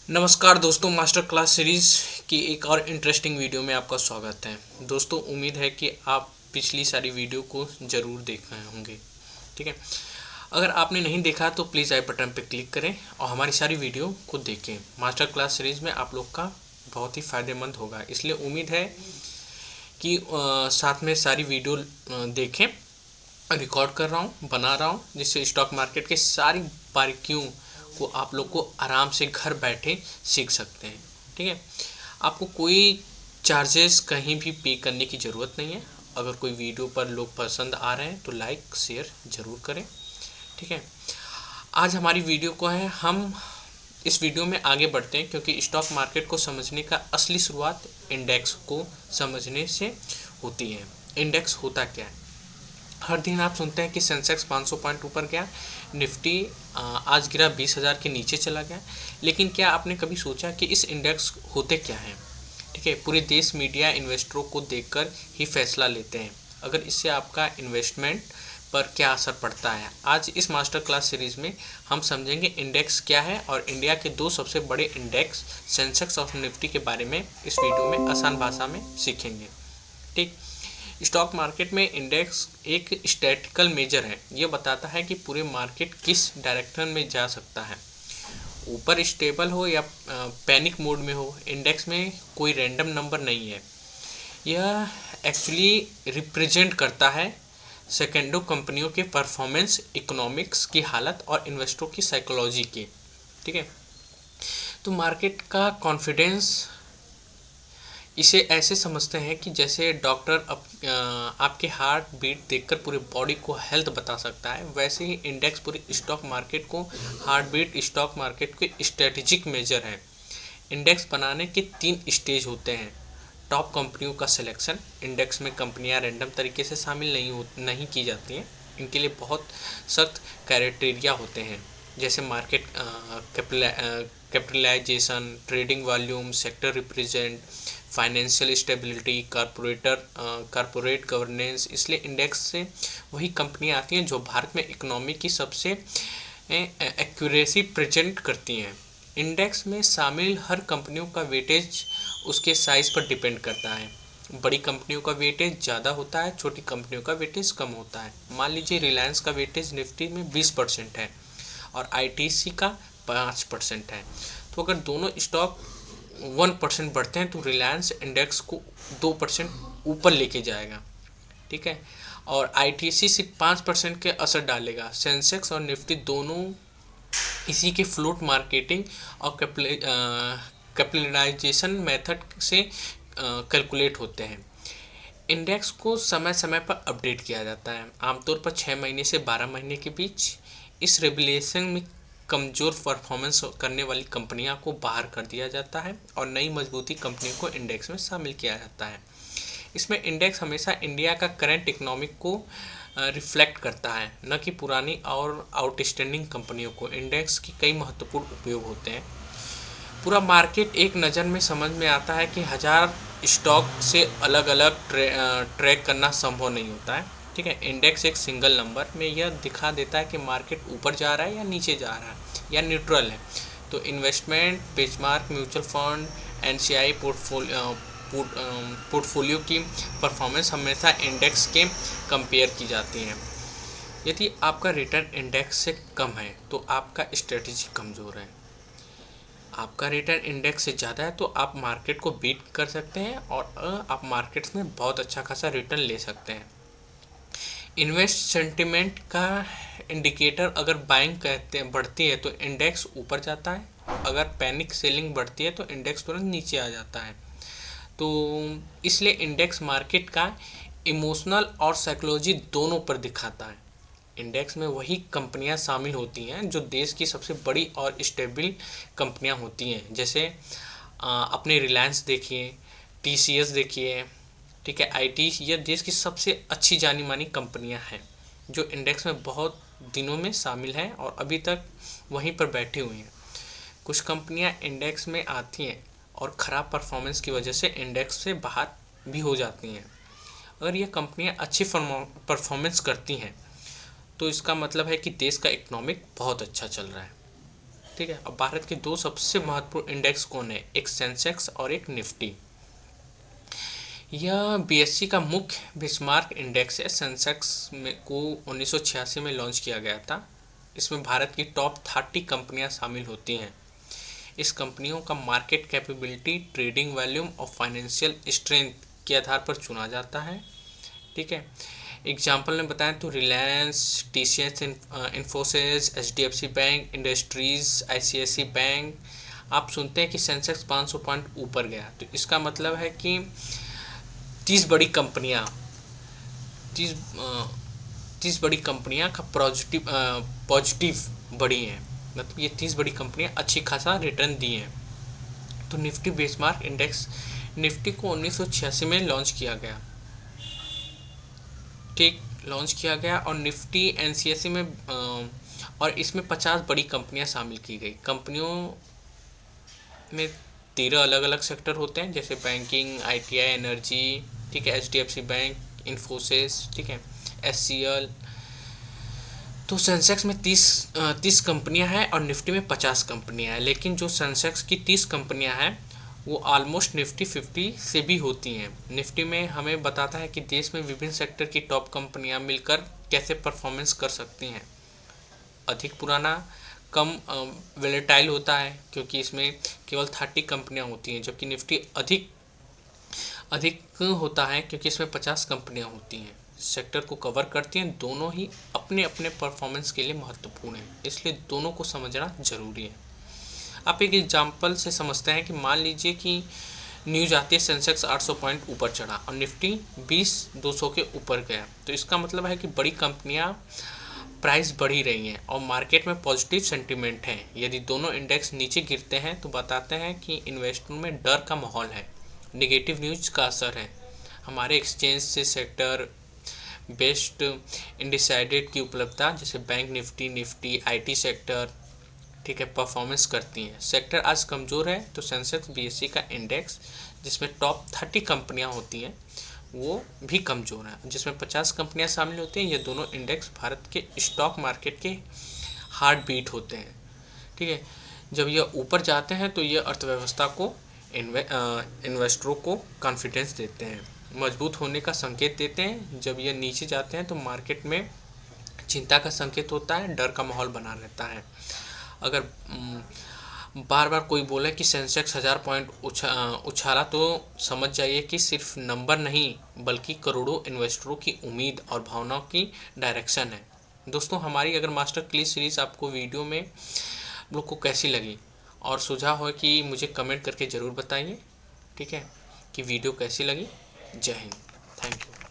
नमस्कार दोस्तों, master class series की एक और इंटरेस्टिंग वीडियो में आपका स्वागत है। दोस्तों, उम्मीद है कि आप पिछली सारी वीडियो को ज़रूर देख रहे होंगे। ठीक है, अगर आपने नहीं देखा तो प्लीज़ आई बटन पर क्लिक करें और हमारी सारी वीडियो को देखें। मास्टर क्लास सीरीज़ में आप लोग का बहुत ही फ़ायदेमंद होगा, इसलिए उम्मीद है कि साथ में सारी वीडियो देखें। रिकॉर्ड कर रहा हूँ, बना रहा हूँ, जिससे स्टॉक मार्केट के सारी बारीकियों को आप लोग को आराम से घर बैठे सीख सकते हैं। ठीक है, आपको कोई चार्जेस कहीं भी पे करने की ज़रूरत नहीं है। अगर कोई वीडियो पर लोग पसंद आ रहे हैं तो लाइक शेयर ज़रूर करें। ठीक है, आज हमारी वीडियो को है, हम इस वीडियो में आगे बढ़ते हैं क्योंकि स्टॉक मार्केट को समझने का असली शुरुआत इंडेक्स को समझने से होती है। इंडेक्स होता क्या है? हर दिन आप सुनते हैं कि सेंसेक्स 500 पॉइंट ऊपर गया, निफ्टी आज गिरा 20,000 के नीचे चला गया। लेकिन क्या आपने कभी सोचा कि इस इंडेक्स होते क्या हैं? ठीक है, पूरे देश मीडिया इन्वेस्टरों को देखकर ही फैसला लेते हैं। अगर इससे आपका इन्वेस्टमेंट पर क्या असर पड़ता है, आज इस मास्टर क्लास सीरीज़ में हम समझेंगे इंडेक्स क्या है और इंडिया के दो सबसे बड़े इंडेक्स सेंसेक्स और निफ्टी के बारे में इस वीडियो में आसान भाषा में सीखेंगे। ठीक, स्टॉक मार्केट में इंडेक्स एक स्टैटिकल मेजर है। ये बताता है कि पूरे मार्केट किस डायरेक्शन में जा सकता है, ऊपर स्टेबल हो या पैनिक मोड में हो। इंडेक्स में कोई रैंडम नंबर नहीं है, यह एक्चुअली रिप्रेजेंट करता है सेकेंडो कंपनियों के परफॉर्मेंस, इकोनॉमिक्स की हालत और इन्वेस्टरों की साइकोलॉजी की। ठीक है, तो मार्केट का कॉन्फिडेंस इसे ऐसे समझते हैं कि जैसे डॉक्टर आपके हार्ट बीट देखकर पूरे बॉडी को हेल्थ बता सकता है, वैसे ही इंडेक्स पूरे स्टॉक मार्केट को हार्ट बीट, स्टॉक मार्केट के स्ट्रेटेजिक मेजर है। इंडेक्स बनाने के 3 स्टेज होते हैं। टॉप कंपनियों का सिलेक्शन, इंडेक्स में कंपनियां रैंडम तरीके से शामिल नहीं की जाती हैं। इनके लिए बहुत सख्त क्राइटेरिया होते हैं, जैसे market capitalisation, trading volume, sector represent, financial stability, corporate governance. इसलिए इंडेक्स से वही कंपनियां आती हैं जो भारत में इकोनॉमी की सबसे एक्यूरेसी प्रेजेंट करती हैं। इंडेक्स में शामिल हर कंपनियों का वेटेज उसके साइज़ पर डिपेंड करता है। बड़ी कंपनियों का वेटेज ज़्यादा होता है, छोटी कंपनियों का वेटेज कम होता है। मान लीजिए रिलायंस का वेटेज निफ्टी में 20% है और आईटीसी का 5% है। तो अगर दोनों स्टॉक 1% बढ़ते हैं तो रिलायंस इंडेक्स को 2% ऊपर लेके जाएगा। ठीक है, और आईटीसी सिर्फ 5% के असर डालेगा। सेंसेक्स और निफ्टी दोनों इसी के फ्लोट मार्केटिंग और कैपिटलाइजेशन मेथड से कैलकुलेट होते हैं। इंडेक्स को समय समय पर अपडेट किया जाता है, आमतौर पर 6 महीने से 12 महीने के बीच। इस रेगुलेशन में कमज़ोर परफॉर्मेंस करने वाली कंपनियों को बाहर कर दिया जाता है और नई मजबूती कंपनियों को इंडेक्स में शामिल किया जाता है। इसमें इंडेक्स हमेशा इंडिया का करंट इकोनॉमिक को रिफ्लेक्ट करता है, न कि पुरानी और आउटस्टैंडिंग कंपनियों को। इंडेक्स के कई महत्वपूर्ण उपयोग होते हैं। पूरा मार्केट एक नज़र में समझ में आता है कि हज़ार स्टॉक से अलग अलग ट्रैक करना संभव नहीं होता है। ठीक है, इंडेक्स एक सिंगल नंबर में यह दिखा देता है कि मार्केट ऊपर जा रहा है या नीचे जा रहा है या न्यूट्रल है। तो investment, benchmark, mutual fund, NCI portfolio की परफॉर्मेंस हमेशा इंडेक्स के कंपेयर की जाती हैं। यदि आपका रिटर्न इंडेक्स से कम है तो आपका स्ट्रेटेजी कमज़ोर है। आपका रिटर्न इंडेक्स से ज़्यादा है तो आप मार्केट को बीट कर सकते हैं और आप मार्केट्स में बहुत अच्छा खासा रिटर्न ले सकते हैं। इन्वेस्ट सेंटिमेंट का इंडिकेटर, अगर बाइंग कहते हैं बढ़ती है तो इंडेक्स ऊपर जाता है, अगर पैनिक सेलिंग बढ़ती है तो इंडेक्स तुरंत नीचे आ जाता है। तो इसलिए इंडेक्स मार्केट का इमोशनल और साइकोलॉजी दोनों पर दिखाता है। इंडेक्स में वही कंपनियां शामिल होती हैं जो देश की सबसे बड़ी और स्टेबल कंपनियां होती हैं, जैसे अपने रिलायंस देखिए, टीसीएस देखिए। ठीक है, आईटी, ये देश की सबसे अच्छी जानी मानी कंपनियां हैं जो इंडेक्स में बहुत दिनों में शामिल हैं और अभी तक वहीं पर बैठी हुई हैं। कुछ कंपनियां इंडेक्स में आती हैं और ख़राब परफॉर्मेंस की वजह से इंडेक्स से बाहर भी हो जाती हैं। अगर ये कंपनियां अच्छी परफॉर्मेंस करती हैं तो इसका मतलब है कि देश का इकोनॉमिक बहुत अच्छा चल रहा है। ठीक है। अब भारत के दो सबसे महत्वपूर्ण इंडेक्स कौन है, एक सेंसेक्स और एक निफ्टी। यह बीएससी का मुख्य बेंचमार्क इंडेक्स है। सेंसेक्स में को 1986 में लॉन्च किया गया था। इसमें भारत की टॉप 30 कंपनियां शामिल होती हैं। इस कंपनियों का मार्केट कैपेबिलिटी, ट्रेडिंग वॉल्यूम और फाइनेंशियल स्ट्रेंथ के आधार पर चुना जाता है, ठीक है। एग्जाम्पल में बताएं तो Reliance, TCS, Infosys, HDFC bank, industries, ICICI bank. आप सुनते हैं कि सेंसेक्स 500 पॉइंट ऊपर गया, तो इसका मतलब है कि 30 बड़ी कंपनियां 30 बड़ी कंपनियां का पॉजिटिव बढ़ी हैं, मतलब ये 30 बड़ी कंपनियां अच्छी खासा रिटर्न दी हैं। तो निफ्टी बेंचमार्क इंडेक्स, निफ्टी को 1986 में लॉन्च किया गया, ठीक, लॉन्च किया गया। और निफ्टी एनसीएसई में और इसमें 50 बड़ी कंपनियां शामिल की गई। कंपनियों में 13 अलग अलग सेक्टर होते हैं, जैसे बैंकिंग, आईटीआई, एनर्जी, ठीक है, एचडीएफसी बैंक, इन्फोसिस, ठीक है, एचसीएल। तो सेंसेक्स में 30 कंपनियां हैं और निफ्टी में 50 कंपनियां हैं। लेकिन जो सेंसेक्स की 30 कंपनियां हैं वो ऑलमोस्ट निफ्टी 50 से भी होती हैं। निफ्टी में हमें बताता है कि देश में विभिन्न सेक्टर की टॉप कंपनियां मिलकर कैसे परफॉर्मेंस कर सकती हैं। अधिक पुराना कम वोलेटाइल होता है, क्योंकि इसमें केवल 30 कंपनियां होती हैं, जबकि निफ्टी अधिक होता है क्योंकि इसमें 50 कंपनियां होती हैं। सेक्टर को कवर करती हैं। दोनों ही अपने अपने परफॉर्मेंस के लिए महत्वपूर्ण है, इसलिए दोनों को समझना जरूरी है। आप एक एग्जांपल से समझते हैं कि मान लीजिए कि न्यूज आती है सेंसेक्स 800 पॉइंट ऊपर चढ़ा और निफ्टी 20-200 के ऊपर गया, तो इसका मतलब है कि बड़ी कंपनियां प्राइस बढ़ ही रही हैं और मार्केट में पॉजिटिव सेंटीमेंट है। यदि दोनों इंडेक्स नीचे गिरते हैं तो बताते हैं कि इन्वेस्टरों में डर का माहौल है, नेगेटिव न्यूज का असर है। हमारे एक्सचेंज से सेक्टर बेस्ट इंडिसाइडेड की उपलब्धता, जैसे बैंक निफ्टी आईटी सेक्टर, ठीक है, परफॉर्मेंस करती हैं। सेक्टर आज कमज़ोर है तो सेंसेक्स बीएससी का इंडेक्स जिसमें टॉप 30 कंपनियां होती हैं वो भी कमज़ोर है, जिसमें 50 कंपनियां शामिल होती हैं। ये दोनों इंडेक्स भारत के स्टॉक मार्केट के हार्ट बीट होते हैं, ठीक है। जब यह ऊपर जाते हैं तो ये अर्थव्यवस्था को, इन्वेस्टरों को कॉन्फिडेंस देते हैं, मजबूत होने का संकेत देते हैं। जब ये नीचे जाते हैं तो मार्केट में चिंता का संकेत होता है, डर का माहौल बना रहता है। अगर बार बार कोई बोले कि सेंसेक्स 1000 पॉइंट उछाला तो समझ जाइए कि सिर्फ नंबर नहीं बल्कि करोड़ों इन्वेस्टरों की उम्मीद और भावनाओं की डायरेक्शन है। दोस्तों, हमारी अगर मास्टर क्लास सीरीज़ आपको वीडियो में लोग को कैसी लगी और सुझाव हो कि मुझे कमेंट करके ज़रूर बताइए, ठीक है, कि वीडियो कैसी लगी। जय हिंद, थैंक यू।